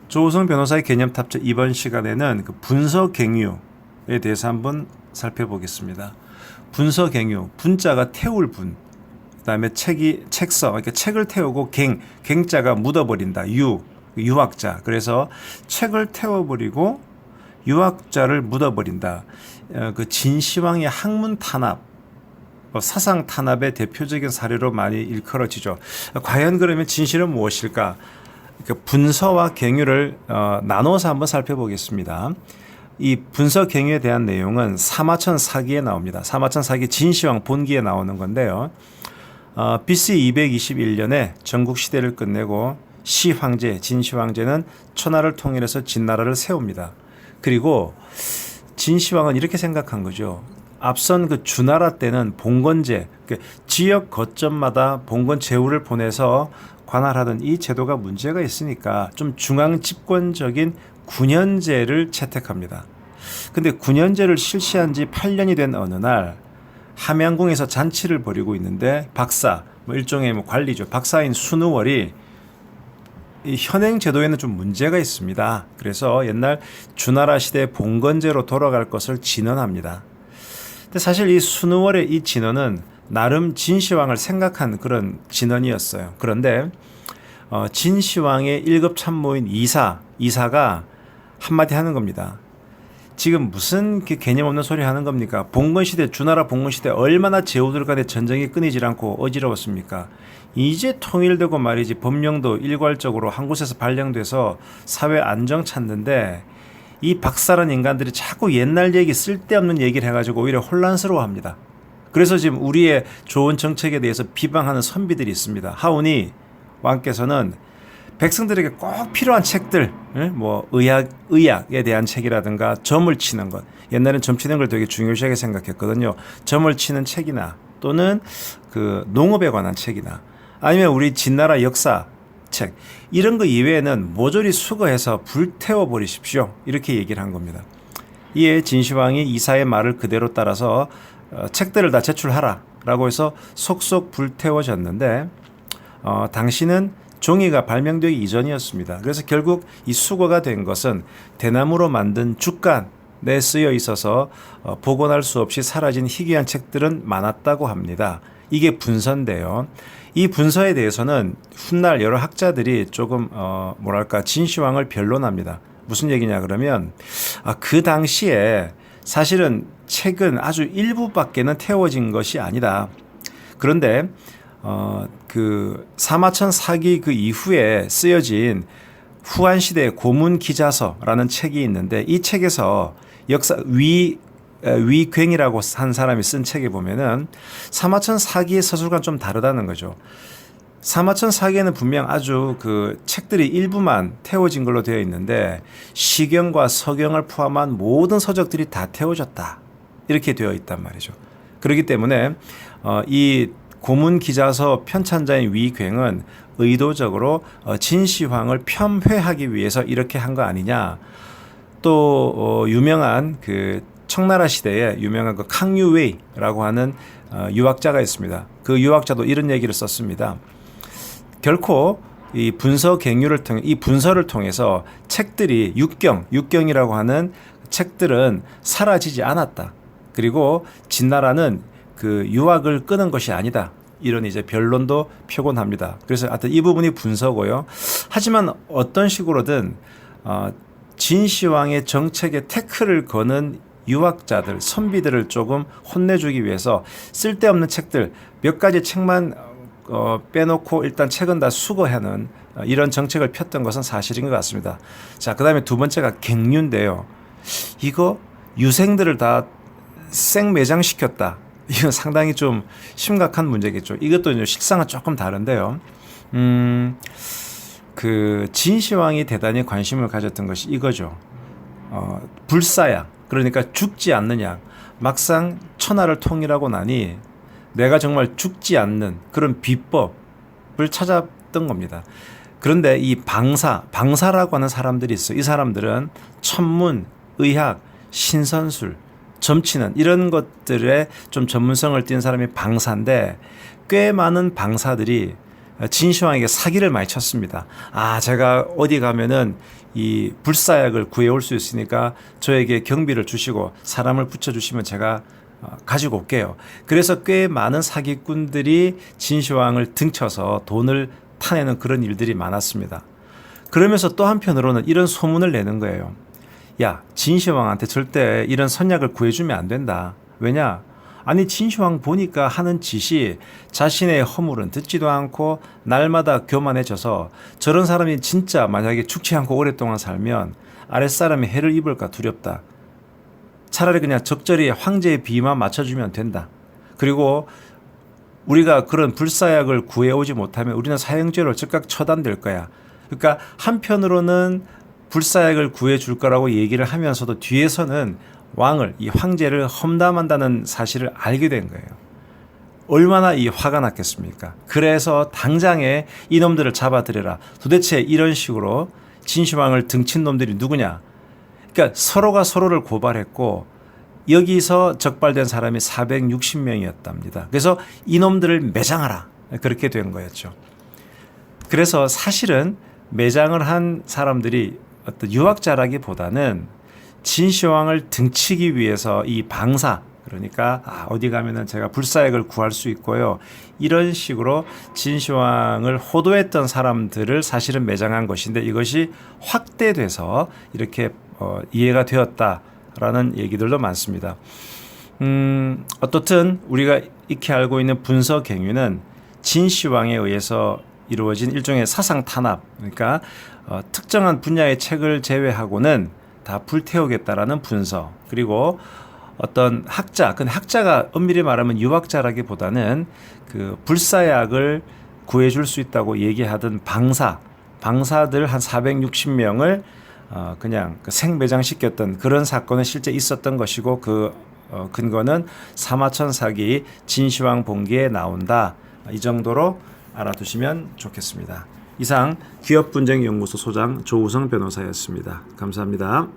조우성 변호사의 개념 탑재 이번 시간에는 그 분서갱유에 대해서 한번 살펴보겠습니다. 분서갱유, 분자가 태울 분, 그다음에 책서, 그러니까 책을 태우고 갱자가 묻어버린다. 유학자. 그래서 책을 태워버리고 유학자를 묻어버린다. 그 진시황의 학문 탄압, 사상 탄압의 대표적인 사례로 많이 일컬어지죠. 과연 그러면 진실은 무엇일까? 분서와 갱유를 나눠서 한번 살펴보겠습니다. 이 분서갱유에 대한 내용은 사마천 사기에 나옵니다. 사마천 사기 진시황 본기에 나오는 건데요. BC 221년에 전국 시대를 끝내고 시황제, 진시황제는 천하를 통일해서 진나라를 세웁니다. 그리고 진시황은 이렇게 생각한 거죠. 앞선 그 주나라 때는 봉건제, 지역 거점마다 봉건 제후를 보내서 관할하던 이 제도가 문제가 있으니까 좀 중앙 집권적인 군현제를 채택합니다. 근데 군현제를 실시한 지 8년이 된 어느 날 함양궁에서 잔치를 벌이고 있는데 박사, 일종의 관리죠. 박사인 순우월이 이 현행 제도에는 좀 문제가 있습니다. 그래서 옛날 주나라 시대 봉건제로 돌아갈 것을 진언합니다. 근데 사실 이 순우월의 이 진언은 나름 진시황을 생각한 그런 진언이었어요. 그런데 진시황의 1급 참모인 이사가 한마디 하는 겁니다. 지금 무슨 개념 없는 소리 하는 겁니까? 봉건시대, 주나라 봉건시대 얼마나 제후들 간에 전쟁이 끊이질 않고 어지러웠습니까? 이제 통일되고 말이지 법령도 일괄적으로 한 곳에서 발령돼서 사회 안정 찾는데 이 박사란 인간들이 자꾸 옛날 얘기 쓸데없는 얘기를 해가지고 오히려 혼란스러워합니다. 그래서 지금 우리의 좋은 정책에 대해서 비방하는 선비들이 있습니다. 하오니 왕께서는 백성들에게 꼭 필요한 책들, 뭐 의학에 대한 책이라든가 점을 치는 것, 옛날엔 점 치는 걸 되게 중요시하게 생각했거든요. 점을 치는 책이나 또는 그 농업에 관한 책이나 아니면 우리 진나라 역사 책 이런 거 이외에는 모조리 수거해서 불태워 버리십시오. 이렇게 얘기를 한 겁니다. 이에 진시황이 이사의 말을 그대로 따라서 책들을 다 제출하라라고 해서 속속 불태워졌는데 당시는 종이가 발명되기 이전이었습니다. 그래서 결국 이 수거가 된 것은 대나무로 만든 죽간에 쓰여 있어서 복원할 수 없이 사라진 희귀한 책들은 많았다고 합니다. 이게 분서인데요. 이 분서에 대해서는 훗날 여러 학자들이 조금 진시황을 변론합니다. 무슨 얘기냐 그러면 그 당시에 사실은 책은 아주 일부밖에는 태워진 것이 아니다. 그런데 그 사마천 사기 그 이후에 쓰여진 후한 시대의 고문 기자서라는 책이 있는데 이 책에서 역사 위괭이라고 한 사람이 쓴 책에 보면은 사마천 사기의 서술과는 좀 다르다는 거죠. 사마천 사기에는 분명 아주 그 책들이 일부만 태워진 걸로 되어 있는데 시경과 서경을 포함한 모든 서적들이 다 태워졌다. 이렇게 되어 있단 말이죠. 그렇기 때문에 이 고문 기자서 편찬자인 위괭은 의도적으로 진시황을 폄훼하기 위해서 이렇게 한 거 아니냐. 또 유명한 그 청나라 시대에 유명한 그 캉유웨이라고 하는 유학자가 있습니다. 그 유학자도 이런 얘기를 썼습니다. 결코 이 분서갱유를 통해 이 분서를 통해서 책들이 육경이라고 하는 책들은 사라지지 않았다. 그리고 진나라는 그 유학을 끊은 것이 아니다. 이런 이제 변론도 표곤합니다. 그래서 하여튼 이 부분이 분서고요. 하지만 어떤 식으로든 진시황의 정책에 태클을 거는 유학자들, 선비들을 조금 혼내주기 위해서 쓸데없는 책들 몇 가지 책만 빼놓고 일단 책은 다 수거하는 이런 정책을 폈던 것은 사실인 것 같습니다. 자, 그 다음에 두 번째가 갱유인데요. 이거 유생들을 다 생매장시켰다. 이건 상당히 좀 심각한 문제겠죠. 이것도 이제 실상은 조금 다른데요. 그 진시황이 대단히 관심을 가졌던 것이 이거죠. 불사양, 그러니까 죽지 않는 양. 막상 천하를 통일하고 나니 내가 정말 죽지 않는 그런 비법을 찾았던 겁니다. 그런데 이 방사라고 하는 사람들이 있어요. 이 사람들은 천문, 의학, 신선술, 점치는 이런 것들에 좀 전문성을 띈 사람이 방사인데 꽤 많은 방사들이 진시황에게 사기를 많이 쳤습니다. 아, 제가 어디 가면은 이 불사약을 구해올 수 있으니까 저에게 경비를 주시고 사람을 붙여주시면 제가 가지고 올게요. 그래서 꽤 많은 사기꾼들이 진시황을 등쳐서 돈을 타내는 그런 일들이 많았습니다. 그러면서 또 한편으로는 이런 소문을 내는 거예요. 야, 진시황한테 절대 이런 선약을 구해주면 안 된다. 왜냐? 아니, 진시황 보니까 하는 짓이 자신의 허물은 듣지도 않고 날마다 교만해져서 저런 사람이 진짜 만약에 죽지 않고 오랫동안 살면 아랫사람이 해를 입을까 두렵다. 차라리 그냥 적절히 황제의 비위만 맞춰주면 된다. 그리고 우리가 그런 불사약을 구해오지 못하면 우리는 사형죄로 즉각 처단될 거야. 그러니까 한편으로는 불사약을 구해줄 거라고 얘기를 하면서도 뒤에서는 왕을, 이 황제를 험담한다는 사실을 알게 된 거예요. 얼마나 이 화가 났겠습니까? 그래서 당장에 이놈들을 잡아들여라. 도대체 이런 식으로 진시황을 등친 놈들이 누구냐? 그러니까 서로가 서로를 고발했고 여기서 적발된 사람이 460명이었답니다. 그래서 이놈들을 매장하라. 그렇게 된 거였죠. 그래서 사실은 매장을 한 사람들이 어떤 유학자라기보다는 진시황을 등치기 위해서 이 방사, 그러니까 어디 가면은 제가 불사약을 구할 수 있고요. 이런 식으로 진시황을 호도했던 사람들을 사실은 매장한 것인데 이것이 확대돼서 이렇게 이해가 되었다라는 얘기들도 많습니다. 어떻든 우리가 익히 알고 있는 분서갱유는 진시황에 의해서 이루어진 일종의 사상 탄압, 그러니까 특정한 분야의 책을 제외하고는 다 불태우겠다라는 분서, 그리고 어떤 학자, 근데 학자가 엄밀히 말하면 유학자라기보다는 그 불사약을 구해줄 수 있다고 얘기하던 방사들 한 460명을 그냥 생매장시켰던 그런 사건은 실제 있었던 것이고 그 근거는 사마천 사기 진시황 봉기에 나온다. 이 정도로 알아두시면 좋겠습니다. 이상 기업분쟁연구소 소장 조우성 변호사였습니다. 감사합니다.